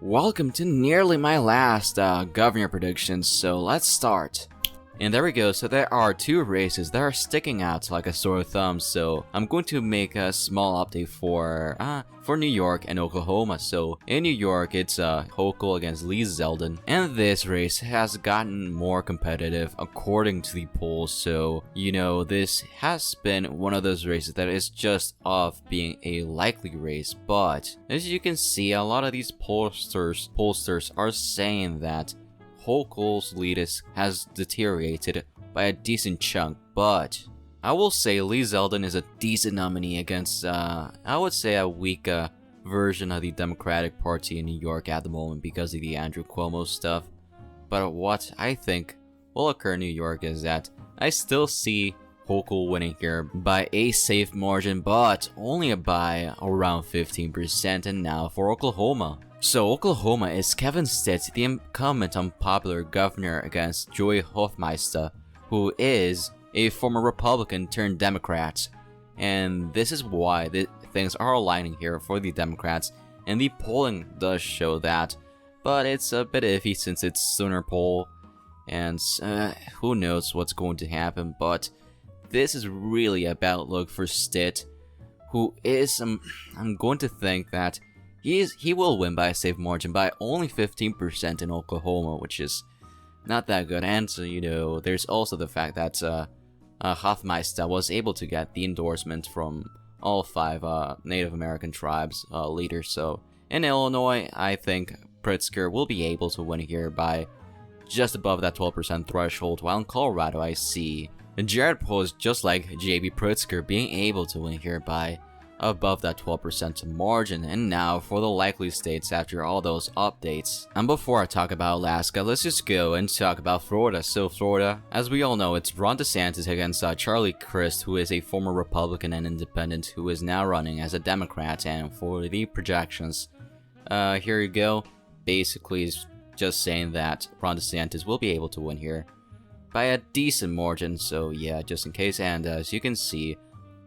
Welcome to nearly my last governor predictions, so let's start. And there we go, so there are two races that are sticking out like a sore thumb, so I'm going to make a small update for New York and Oklahoma. So in New York, it's Hochul against Lee Zeldin, and this race has gotten more competitive according to the polls, so you know, this has been one of those races that is just off being a likely race, but as you can see, a lot of these pollsters are saying that Hochul's lead has deteriorated by a decent chunk, but I will say Lee Zeldin is a decent nominee against, I would say, a weak version of the Democratic Party in New York at the moment because of the Andrew Cuomo stuff. But what I think will occur in New York is that I still see Hochul winning here by a safe margin, but only by around 15%. And now for Oklahoma. So Oklahoma is Kevin Stitt, the incumbent unpopular governor, against Joy Hofmeister, who is a former Republican turned Democrat. And this is why things are aligning here for the Democrats, and the polling does show that. But it's a bit iffy since it's sooner poll, and who knows what's going to happen. But this is really a bad look for Stitt, who is, I'm going to think that he will win by a safe margin by only 15% in Oklahoma, which is not that good. And you know, there's also the fact that Hofmeister was able to get the endorsement from all 5 Native American tribes leaders. So in Illinois, I think Pritzker will be able to win here by just above that 12% threshold, while in Colorado I see Jared Post, just like JB Pritzker, being able to win here by above that 12% margin. And now for the likely states after all those updates. And before I talk about Alaska, let's just go and talk about Florida. So Florida, as we all know, it's Ron DeSantis against Charlie Crist, who is a former Republican and independent who is now running as a Democrat. And for the projections, here you go. Basically, it's just saying that Ron DeSantis will be able to win here by a decent margin. So yeah, just in case. And as you can see,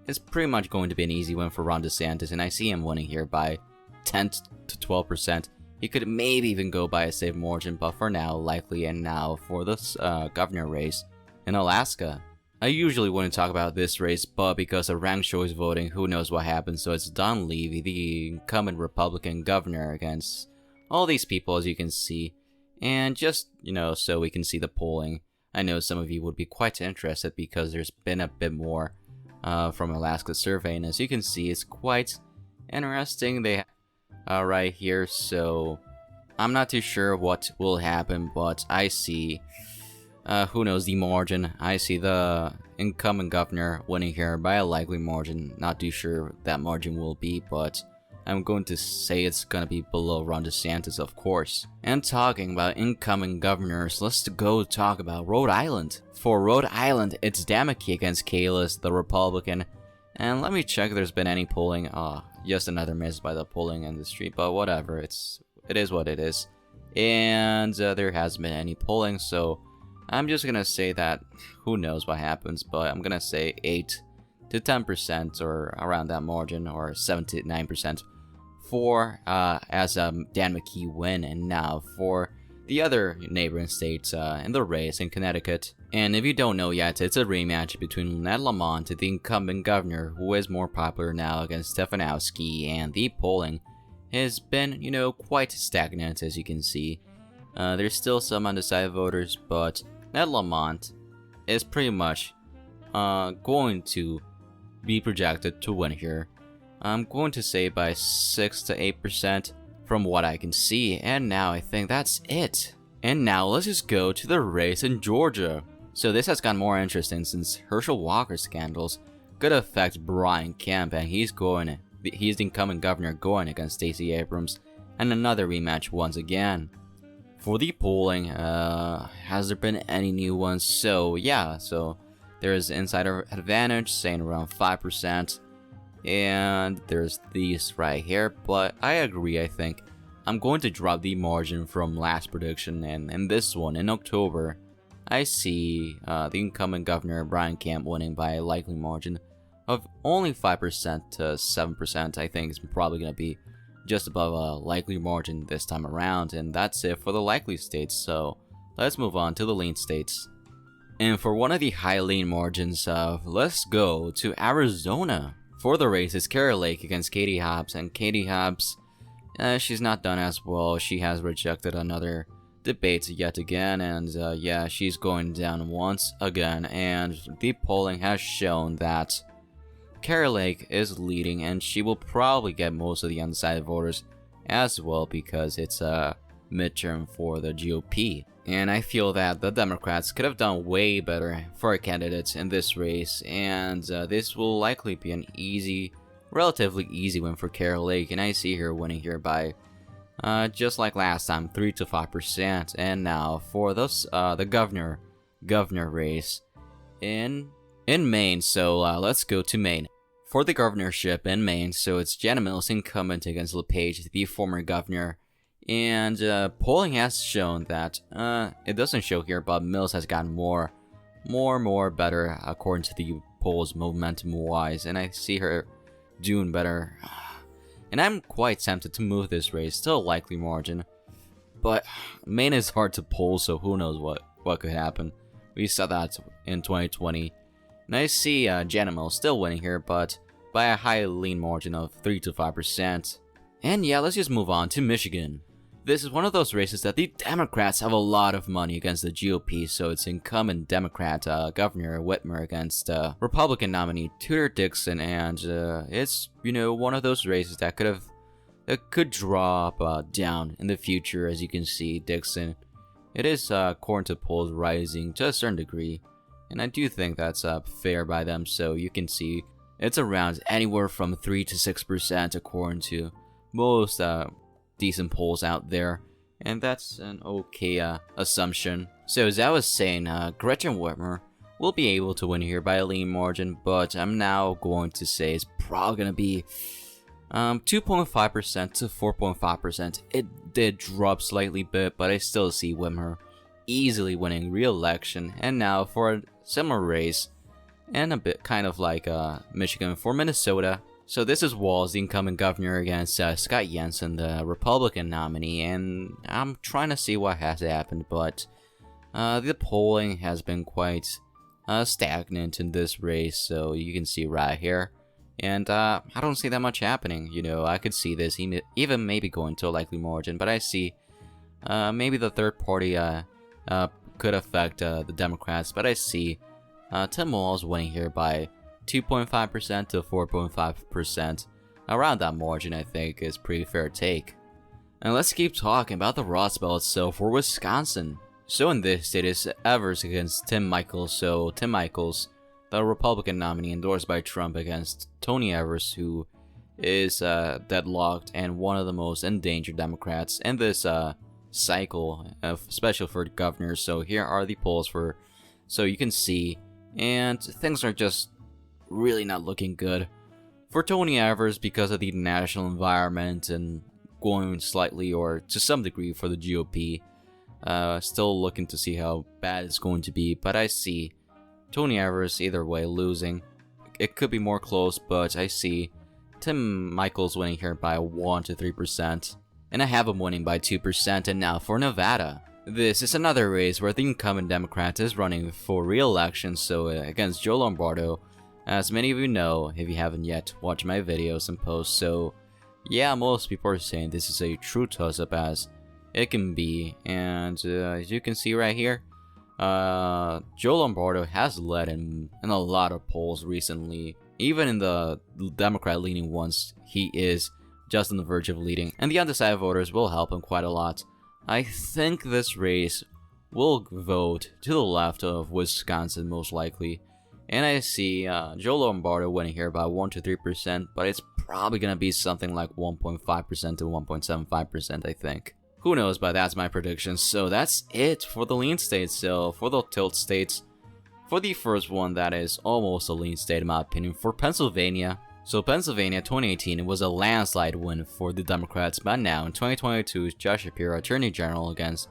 it's pretty much going to be an easy win for Ron DeSantis, and I see him winning here by 10 to 12%. He could maybe even go by a safe margin, but for now, likely. And now for this governor race in Alaska. I usually wouldn't talk about this race, but because of ranked choice voting, who knows what happens. So it's Don Levy, the incumbent Republican governor, against all these people, as you can see. And just, you know, so we can see the polling. I know some of you would be quite interested because there's been a bit more from Alaska survey, and as you can see, it's quite interesting. They right here, so I'm not too sure what will happen, but I see who knows the margin. I see the incumbent governor winning here by a likely margin. Not too sure what that margin will be, but I'm going to say it's gonna be below Ron DeSantis, of course. And talking about incoming governors, let's go talk about Rhode Island. For Rhode Island, it's Damaki against Kalis, the Republican. And let me check if there's been any polling. Just another miss by the polling industry, but whatever. It is what it is. And there hasn't been any polling, so I'm just gonna say that who knows what happens, but I'm gonna say 8 to 10% or around that margin, or 7 to 9%. For as Dan McKee win. And now for the other neighboring states in the race in Connecticut. And if you don't know yet, it's a rematch between Ned Lamont, the incumbent governor, who is more popular now, against Stefanowski, and the polling has been, you know, quite stagnant, as you can see. There's still some undecided voters, but Ned Lamont is pretty much going to be projected to win here. I'm going to say by 6 to 8% from what I can see. And now I think that's it. And now let's just go to the race in Georgia. So this has gotten more interesting since Herschel Walker scandals could affect Brian Kemp, and he's the incoming governor going against Stacey Abrams, and another rematch once again. For the polling, has there been any new ones? So yeah, so there is insider advantage saying around 5%. And there's these right here, but I agree. I think I'm going to drop the margin from last prediction, and in this one in October, I see the incumbent governor Brian Kemp winning by a likely margin of only 5% to 7%. I think it's probably going to be just above a likely margin this time around, and that's it for the likely states. So let's move on to the lean states. And for one of the high lean margins, let's go to Arizona. For the race, it's Kari Lake against Katie Hobbs, and Katie Hobbs, she's not done as well. She has rejected another debate yet again, and yeah, she's going down once again, and the polling has shown that Kari Lake is leading, and she will probably get most of the undecided voters as well because it's a midterm for the GOP. And I feel that the Democrats could have done way better for our candidates in this race, and this will likely be an relatively easy win for Kari Lake, and I see her winning here by just like last time, 3 to 5%. And now for this, the governor race in Maine. So let's go to Maine. For the governorship in Maine, so it's Jana Mills incumbent against LePage, the former governor. And polling has shown that, it doesn't show here, but Mills has gotten more better according to the polls momentum-wise, and I see her doing better. And I'm quite tempted to move this race to a likely margin, but Maine is hard to poll, so who knows what could happen. We saw that in 2020. And I see Jana Mills still winning here, but by a high lean margin of 3 to 5%. And yeah, let's just move on to Michigan. This is one of those races that the Democrats have a lot of money against the GOP, so it's incumbent Democrat Governor Whitmer against Republican nominee Tudor Dixon, and it's, you know, one of those races that could drop down in the future. As you can see, Dixon, it is according to polls rising to a certain degree, and I do think that's fair by them. So you can see it's around anywhere from 3 to 6% according to most decent polls out there, and that's an okay assumption. So as I was saying, Gretchen Whitmer will be able to win here by a lean margin, but I'm now going to say it's probably going to be 2.5% to 4.5%. It did drop slightly bit, but I still see Whitmer easily winning re-election. And now for a similar race, and a bit kind of like Michigan, for Minnesota. So this is Walz, the incumbent governor, against Scott Jensen, the Republican nominee, and I'm trying to see what has happened, but the polling has been quite stagnant in this race, so you can see right here, and I don't see that much happening. You know, I could see this even maybe going to a likely margin, but I see maybe the third party could affect the Democrats, but I see Tim Walz winning here by 2.5% to 4.5%. Around that margin, I think, is pretty fair take. And let's keep talking about the Rust Belt itself for Wisconsin. So in this state, it's Evers against Tim Michels. So Tim Michels, the Republican nominee endorsed by Trump, against Tony Evers, who is deadlocked and one of the most endangered Democrats in this cycle, especially for governors. So here are the polls so you can see, and things are just really not looking good for Tony Evers because of the national environment, and going slightly or to some degree for the GOP. Still looking to see how bad it's going to be, but I see Tony Evers either way losing. It could be more close, but I see Tim Michels winning here by 1 to 3%, and I have him winning by 2%. And now for Nevada. This is another race where the incumbent Democrat is running for re-election, so against Joe Lombardo. As many of you know, if you haven't yet watched my videos and posts, so yeah, most people are saying this is a true toss-up as it can be, and as you can see right here, Joe Lombardo has led in a lot of polls recently. Even in the Democrat-leaning ones, he is just on the verge of leading, and the undecided voters will help him quite a lot. I think this race will vote to the left of Wisconsin most likely. And I see Joe Lombardo winning here by 1 to 3%, but it's probably going to be something like 1.5% to 1.75%, I think. Who knows, but that's my prediction. So that's it for the lean states. So for the tilt states, for the first one, that is almost a lean state in my opinion, for Pennsylvania. So Pennsylvania 2018 was a landslide win for the Democrats, but now in 2022, Josh Shapiro, Attorney General, against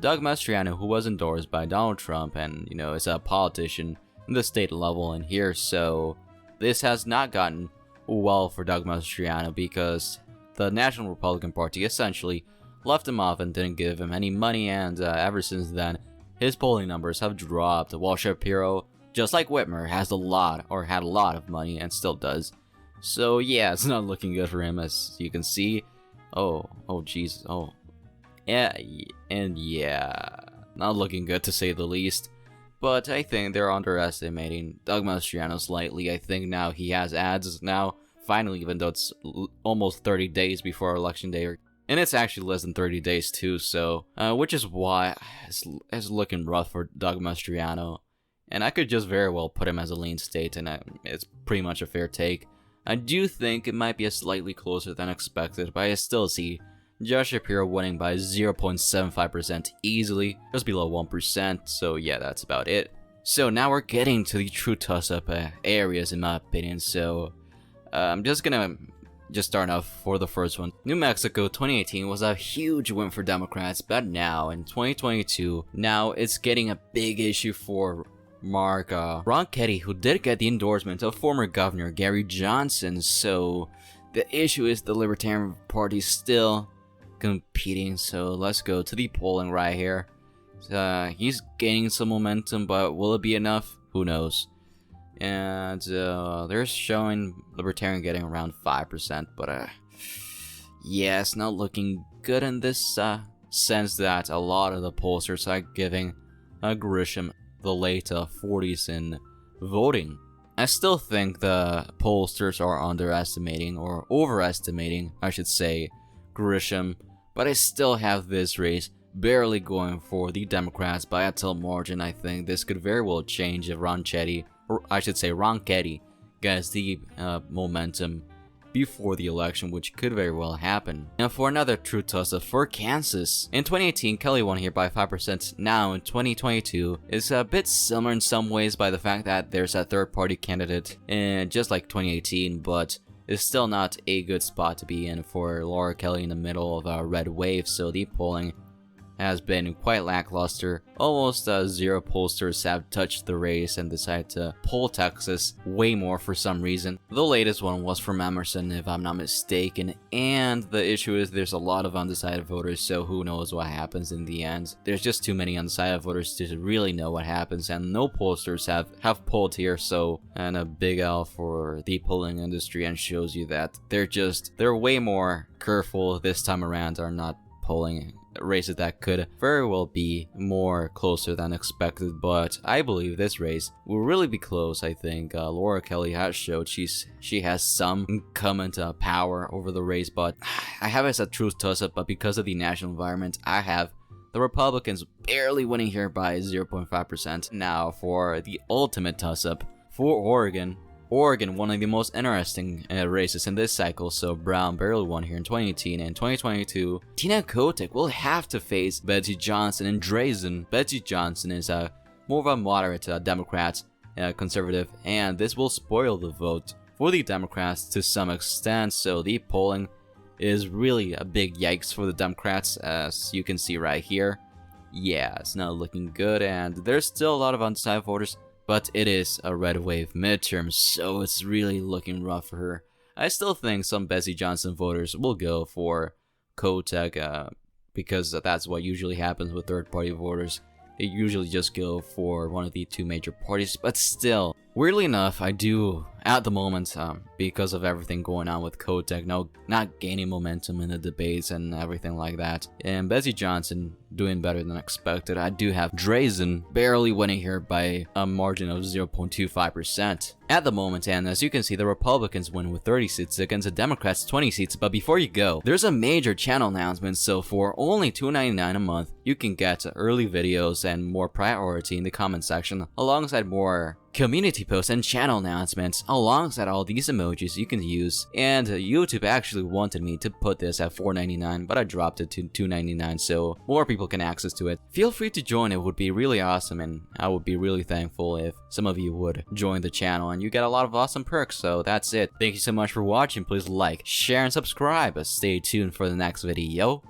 Doug Mastriano, who was endorsed by Donald Trump and, you know, is a politician in the state level in here. So this has not gotten well for Doug Mastriano because the National Republican Party essentially left him off and didn't give him any money, and ever since then, his polling numbers have dropped, while Shapiro, just like Whitmer, had a lot of money and still does. So yeah, it's not looking good for him, as you can see. Oh Jesus, yeah, and yeah, not looking good to say the least. But I think they're underestimating Doug Mastriano slightly. I think now he has ads now, finally, even though it's almost 30 days before election day, and it's actually less than 30 days too, so, which is why it's looking rough for Doug Mastriano. And I could just very well put him as a lean state, and it's pretty much a fair take. I do think it might be a slightly closer than expected, but I still see Josh Shapiro winning by 0.75% easily, just below 1%, so yeah, that's about it. So now we're getting to the true toss-up areas in my opinion, so I'm just gonna start off for the first one. New Mexico 2018 was a huge win for Democrats, but now in 2022, now it's getting a big issue for Ron Ketty, who did get the endorsement of former Governor Gary Johnson. So the issue is the Libertarian Party still competing. So let's go to the polling right here. He's gaining some momentum, but will it be enough? Who knows? And they're showing Libertarian getting around 5%, but yeah, it's not looking good in this sense that a lot of the pollsters are giving Grisham the late 40s in voting. I still think the pollsters are underestimating, or overestimating, I should say, Grisham, but I still have this race barely going for the Democrats by a tall margin. I think this could very well change if Ron Ketty gets the momentum before the election, which could very well happen. Now for another true toss-up for Kansas. In 2018, Kelly won here by 5%. Now in 2022, it's a bit similar in some ways by the fact that there's a third-party candidate, just like 2018, but it's still not a good spot to be in for Laura Kelly in the middle of a red wave, so the polling has been quite lackluster. Almost 0 pollsters have touched the race and decided to poll Texas way more for some reason. The latest one was from Emerson, if I'm not mistaken, and the issue is there's a lot of undecided voters, so who knows what happens in the end. There's just too many undecided voters to really know what happens, and no pollsters have polled here, so, and a big L for the polling industry, and shows you that they're way more careful this time around, are not polling races that could very well be more closer than expected. But I believe this race will really be close. I think Laura Kelly has showed she has some incumbent power over the race, but I have it as a true toss-up. But because of the national environment, I have the Republicans barely winning here by 0.5%. Now for the ultimate toss-up for Oregon, one of the most interesting races in this cycle, so Brown barely won here in 2018 and 2022. Tina Kotek will have to face Betsy Johnson and Drazen. Betsy Johnson is more of a moderate Democrat, conservative, and this will spoil the vote for the Democrats to some extent, so the polling is really a big yikes for the Democrats, as you can see right here. Yeah, it's not looking good, and there's still a lot of undecided voters, but it is a red wave midterm, so it's really looking rough for her. I still think some Betsy Johnson voters will go for Kotek, because that's what usually happens with third-party voters. They usually just go for one of the two major parties, but still, weirdly enough, I do, at the moment, because of everything going on with Kotek, not gaining momentum in the debates and everything like that, and Betsy Johnson doing better than expected, I do have Drazen barely winning here by a margin of 0.25% at the moment, and as you can see, the Republicans win with 30 seats against the Democrats 20 seats. But before you go, there's a major channel announcement, so for only $2.99 a month, you can get early videos and more priority in the comment section, alongside more community posts and channel announcements, alongside all these emojis you can use. And YouTube actually wanted me to put this at $4.99, but I dropped it to $2.99 so more people can access to it. Feel free to join, it would be really awesome, and I would be really thankful if some of you would join the channel, and you get a lot of awesome perks. So that's it. Thank you so much for watching. Please like, share, and subscribe. Stay tuned for the next video.